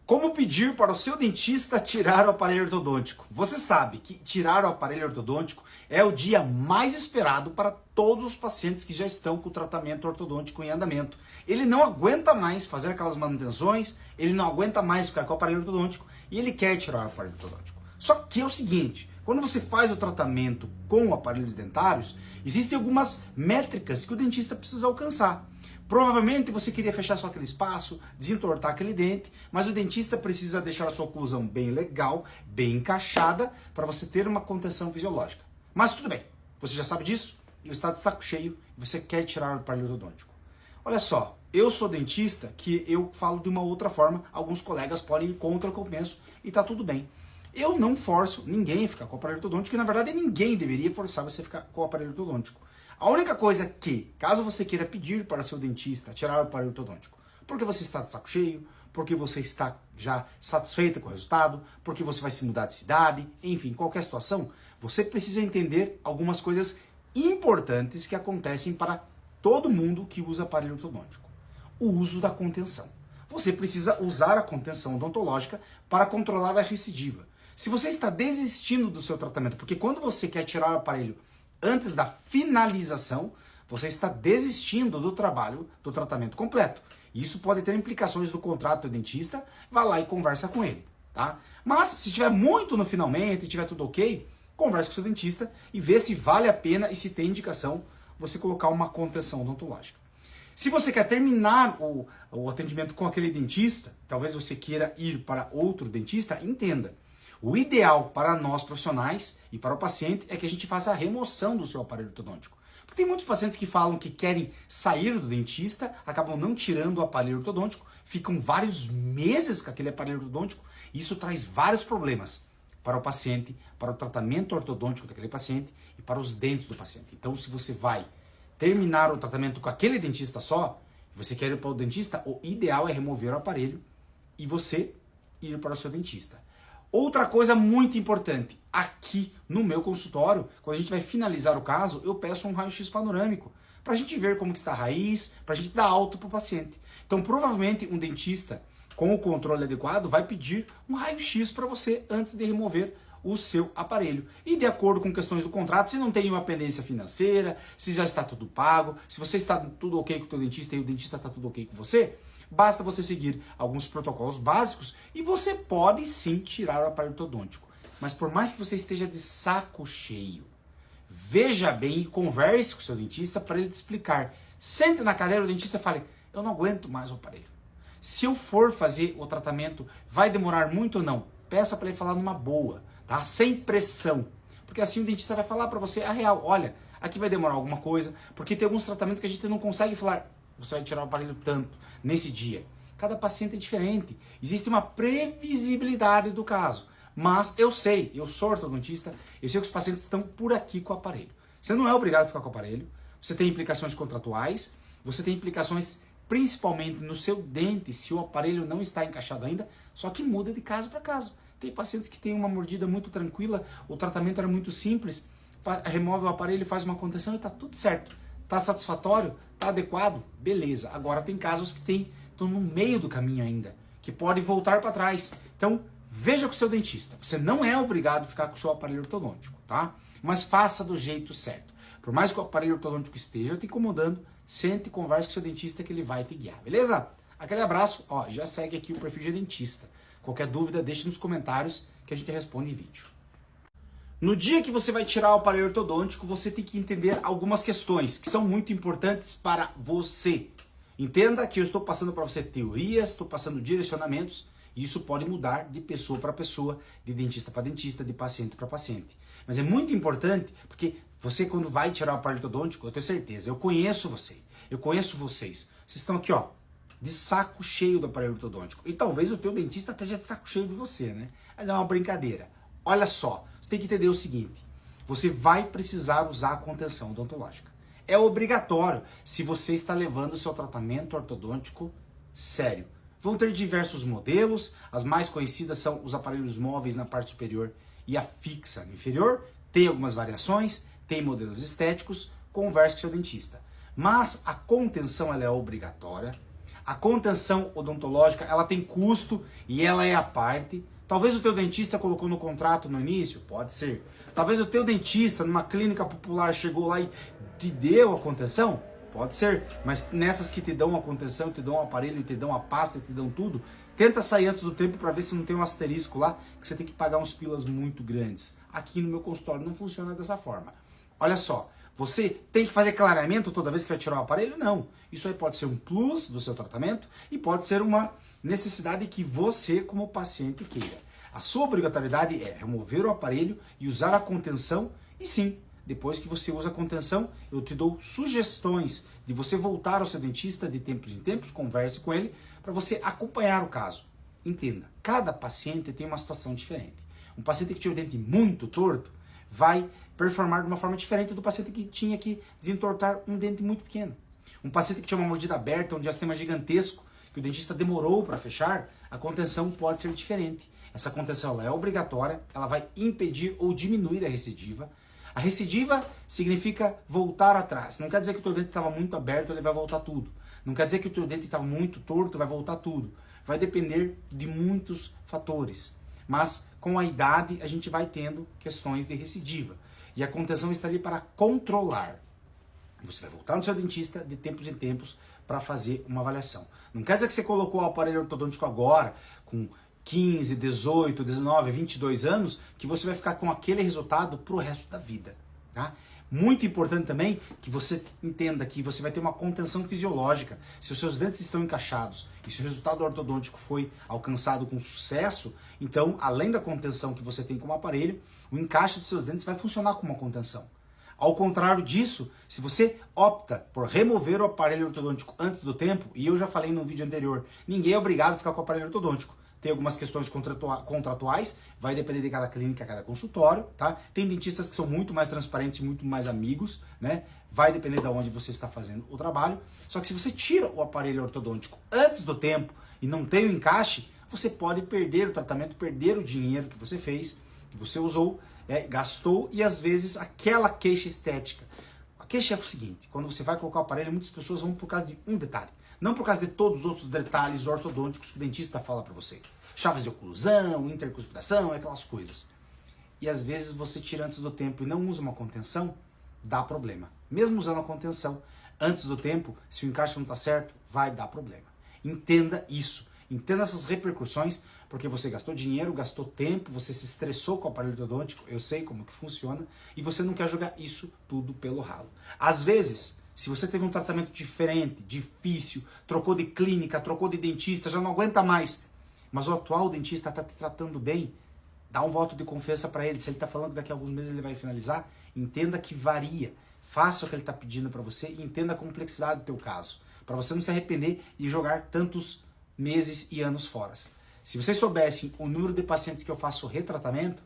Como pedir para o seu dentista tirar o aparelho ortodôntico? Você sabe que tirar o aparelho ortodôntico é o dia mais esperado para todos os pacientes que já estão com o tratamento ortodôntico em andamento. Ele não aguenta mais fazer aquelas manutenções, ele não aguenta mais ficar com o aparelho ortodôntico e ele quer tirar o aparelho ortodôntico. Só que é o seguinte, quando você faz o tratamento com aparelhos dentários, existem algumas métricas que o dentista precisa alcançar. Provavelmente você queria fechar só aquele espaço, desentortar aquele dente, mas o dentista precisa deixar a sua oclusão bem legal, bem encaixada, para você ter uma contenção fisiológica. Mas tudo bem, você já sabe disso, e está de saco cheio, e você quer tirar o aparelho ortodôntico. Olha só, eu sou dentista, que eu falo de uma outra forma, alguns colegas podem ir contra o que eu penso, e está tudo bem. Eu não forço ninguém a ficar com o aparelho ortodôntico, e na verdade ninguém deveria forçar você a ficar com o aparelho ortodôntico. A única coisa que, caso você queira pedir para seu dentista tirar o aparelho ortodôntico, porque você está de saco cheio, porque você está já satisfeito com o resultado, porque você vai se mudar de cidade, enfim, qualquer situação, você precisa entender algumas coisas importantes que acontecem para todo mundo que usa aparelho ortodôntico. O uso da contenção. Você precisa usar a contenção odontológica para controlar a recidiva. Se você está desistindo do seu tratamento, porque quando você quer tirar o aparelho antes da finalização, você está desistindo do trabalho, do tratamento completo. Isso pode ter implicações do contrato do dentista, vá lá e conversa com ele, tá? Mas se estiver muito no finalmente, estiver tudo ok, converse com o seu dentista e vê se vale a pena e se tem indicação você colocar uma contenção odontológica. Se você quer terminar o atendimento com aquele dentista, talvez você queira ir para outro dentista, entenda. O ideal para nós profissionais e para o paciente é que a gente faça a remoção do seu aparelho ortodôntico. Porque tem muitos pacientes que falam que querem sair do dentista, acabam não tirando o aparelho ortodôntico, ficam vários meses com aquele aparelho ortodôntico, e isso traz vários problemas para o paciente, para o tratamento ortodôntico daquele paciente e para os dentes do paciente. Então, se você vai terminar o tratamento com aquele dentista só, você quer ir para o dentista, o ideal é remover o aparelho e você ir para o seu dentista. Outra coisa muito importante, aqui no meu consultório, quando a gente vai finalizar o caso, eu peço um raio-x panorâmico, para a gente ver como que está a raiz, para a gente dar alta para o paciente. Então, provavelmente, um dentista com o controle adequado vai pedir um raio-x para você antes de remover o seu aparelho. E de acordo com questões do contrato, se não tem uma pendência financeira, se já está tudo pago, se você está tudo ok com o teu dentista e o dentista está tudo ok com você, basta você seguir alguns protocolos básicos e você pode sim tirar o aparelho ortodôntico. Mas por mais que você esteja de saco cheio, veja bem e converse com o seu dentista para ele te explicar. Sente na cadeira, o dentista fale, eu não aguento mais o aparelho. Se eu for fazer o tratamento, vai demorar muito ou não? Peça para ele falar numa boa, tá? Sem pressão. Porque assim o dentista vai falar para você a real. Olha, aqui vai demorar alguma coisa, porque tem alguns tratamentos que a gente não consegue falar, você vai tirar o aparelho tanto nesse dia. Cada paciente é diferente. Existe uma previsibilidade do caso. Mas eu sei, eu sou ortodontista, eu sei que os pacientes estão por aqui com o aparelho. Você não é obrigado a ficar com o aparelho, você tem implicações contratuais, você tem implicações principalmente no seu dente, se o aparelho não está encaixado ainda, só que muda de caso para caso. Tem pacientes que têm uma mordida muito tranquila, o tratamento era muito simples, remove o aparelho e faz uma contenção e está tudo certo. Está satisfatório? Está adequado? Beleza. Agora tem casos que estão no meio do caminho ainda, que pode voltar para trás. Então, veja com o seu dentista. Você não é obrigado a ficar com o seu aparelho ortodôntico, tá? Mas faça do jeito certo. Por mais que o aparelho ortodôntico esteja te incomodando, sente e converse com o seu dentista que ele vai te guiar, beleza? Aquele abraço, ó, já segue aqui o perfil de dentista. Qualquer dúvida, deixe nos comentários que a gente responde em vídeo. No dia que você vai tirar o aparelho ortodôntico, você tem que entender algumas questões que são muito importantes para você. Entenda que eu estou passando para você teorias, estou passando direcionamentos, e isso pode mudar de pessoa para pessoa, de dentista para dentista, de paciente para paciente. Mas é muito importante, porque você quando vai tirar o aparelho ortodôntico, eu tenho certeza, eu conheço você, eu conheço vocês. Vocês estão aqui, ó, de saco cheio do aparelho ortodôntico. E talvez o teu dentista esteja de saco cheio de você, né? Mas é uma brincadeira. Olha só, você tem que entender o seguinte, você vai precisar usar a contenção odontológica. É obrigatório se você está levando o seu tratamento ortodôntico sério. Vão ter diversos modelos, as mais conhecidas são os aparelhos móveis na parte superior e a fixa na inferior, tem algumas variações, tem modelos estéticos, converse com seu dentista. Mas a contenção ela é obrigatória, A contenção odontológica, ela tem custo e ela é à parte. Talvez o teu dentista colocou no contrato no início, pode ser. Talvez o teu dentista numa clínica popular chegou lá e te deu a contenção, pode ser. Mas nessas que te dão a contenção, te dão o aparelho, te dão a pasta, te dão tudo, tenta sair antes do tempo para ver se não tem um asterisco lá que você tem que pagar uns pilas muito grandes. Aqui no meu consultório não funciona dessa forma. Olha só, você tem que fazer clareamento toda vez que vai tirar o aparelho? Não. Isso aí pode ser um plus do seu tratamento e pode ser uma necessidade que você, como paciente, queira. A sua obrigatoriedade é remover o aparelho e usar a contenção. E sim, depois que você usa a contenção, eu te dou sugestões de você voltar ao seu dentista de tempos em tempos, converse com ele, para você acompanhar o caso. Entenda, cada paciente tem uma situação diferente. Um paciente que tinha o dente muito torto vai performar de uma forma diferente do paciente que tinha que desentortar um dente muito pequeno. Um paciente que tinha uma mordida aberta, um diastema gigantesco, que o dentista demorou para fechar, a contenção pode ser diferente. Essa contenção ela é obrigatória, ela vai impedir ou diminuir a recidiva. A recidiva significa voltar atrás. Não quer dizer que o teu dente estava muito aberto, ele vai voltar tudo. Não quer dizer que o teu dente estava muito torto, vai voltar tudo. Vai depender de muitos fatores. Mas com a idade a gente vai tendo questões de recidiva. E a contenção está ali para controlar. Você vai voltar no seu dentista de tempos em tempos para fazer uma avaliação. Não quer dizer que você colocou o aparelho ortodôntico agora, com 15, 18, 19, 22 anos, que você vai ficar com aquele resultado pro resto da vida, tá? Muito importante também que você entenda que você vai ter uma contenção fisiológica. Se os seus dentes estão encaixados e se o resultado ortodôntico foi alcançado com sucesso, então, além da contenção que você tem como aparelho, o encaixe dos seus dentes vai funcionar como uma contenção. Ao contrário disso, se você opta por remover o aparelho ortodôntico antes do tempo, e eu já falei no vídeo anterior, ninguém é obrigado a ficar com o aparelho ortodôntico. Tem algumas questões contratuais, vai depender de cada clínica, cada consultório, tá? Tem dentistas que são muito mais transparentes, muito mais amigos, né? Vai depender de onde você está fazendo o trabalho. Só que se você tira o aparelho ortodôntico antes do tempo e não tem o encaixe, você pode perder o tratamento, perder o dinheiro que você fez, que você usou, gastou, e às vezes aquela queixa estética. A queixa é o seguinte: quando você vai colocar o aparelho, muitas pessoas vão por causa de um detalhe. Não por causa de todos os outros detalhes ortodônticos que o dentista fala para você. Chaves de oclusão, intercuspitação, aquelas coisas. E às vezes você tira antes do tempo e não usa uma contenção, dá problema. Mesmo usando a contenção antes do tempo, se o encaixe não está certo, vai dar problema. Entenda isso. Entenda essas repercussões, porque você gastou dinheiro, gastou tempo, você se estressou com o aparelho ortodôntico, eu sei como que funciona, e você não quer jogar isso tudo pelo ralo. Às vezes, se você teve um tratamento diferente, difícil, trocou de clínica, trocou de dentista, já não aguenta mais, mas o atual dentista está te tratando bem, dá um voto de confiança para ele. Se ele está falando que daqui a alguns meses ele vai finalizar, entenda que varia. Faça o que ele está pedindo para você e entenda a complexidade do teu caso, para você não se arrepender de jogar tantos meses e anos fora. Se vocês soubessem o número de pacientes que eu faço retratamento,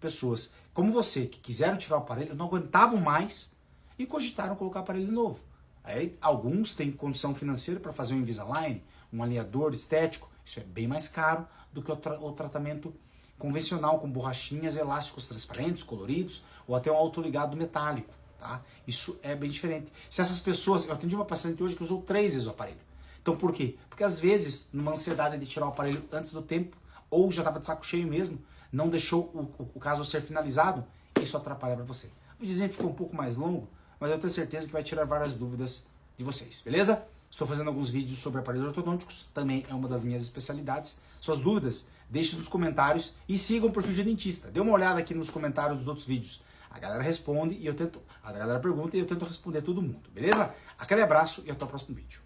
pessoas como você que quiseram tirar o aparelho, não aguentavam mais e cogitaram colocar aparelho novo. Aí alguns têm condição financeira para fazer um Invisalign, um alinhador estético. Isso é bem mais caro do que o tratamento convencional com borrachinhas, elásticos transparentes, coloridos, ou até um autoligado metálico, tá? Isso é bem diferente. Se essas pessoas... Eu atendi uma paciente hoje que usou 3 vezes o aparelho. Então por quê? Porque às vezes, numa ansiedade de tirar o aparelho antes do tempo, ou já estava de saco cheio mesmo, não deixou o caso ser finalizado, isso atrapalha para você. O videozinho ficou um pouco mais longo, mas eu tenho certeza que vai tirar várias dúvidas de vocês, beleza? Estou fazendo alguns vídeos sobre aparelhos ortodônticos, também é uma das minhas especialidades. Suas dúvidas, deixe nos comentários e sigam o perfil de dentista. Dê uma olhada aqui nos comentários dos outros vídeos. A galera responde e a galera pergunta e eu tento responder todo mundo, beleza? Aquele abraço e até o próximo vídeo.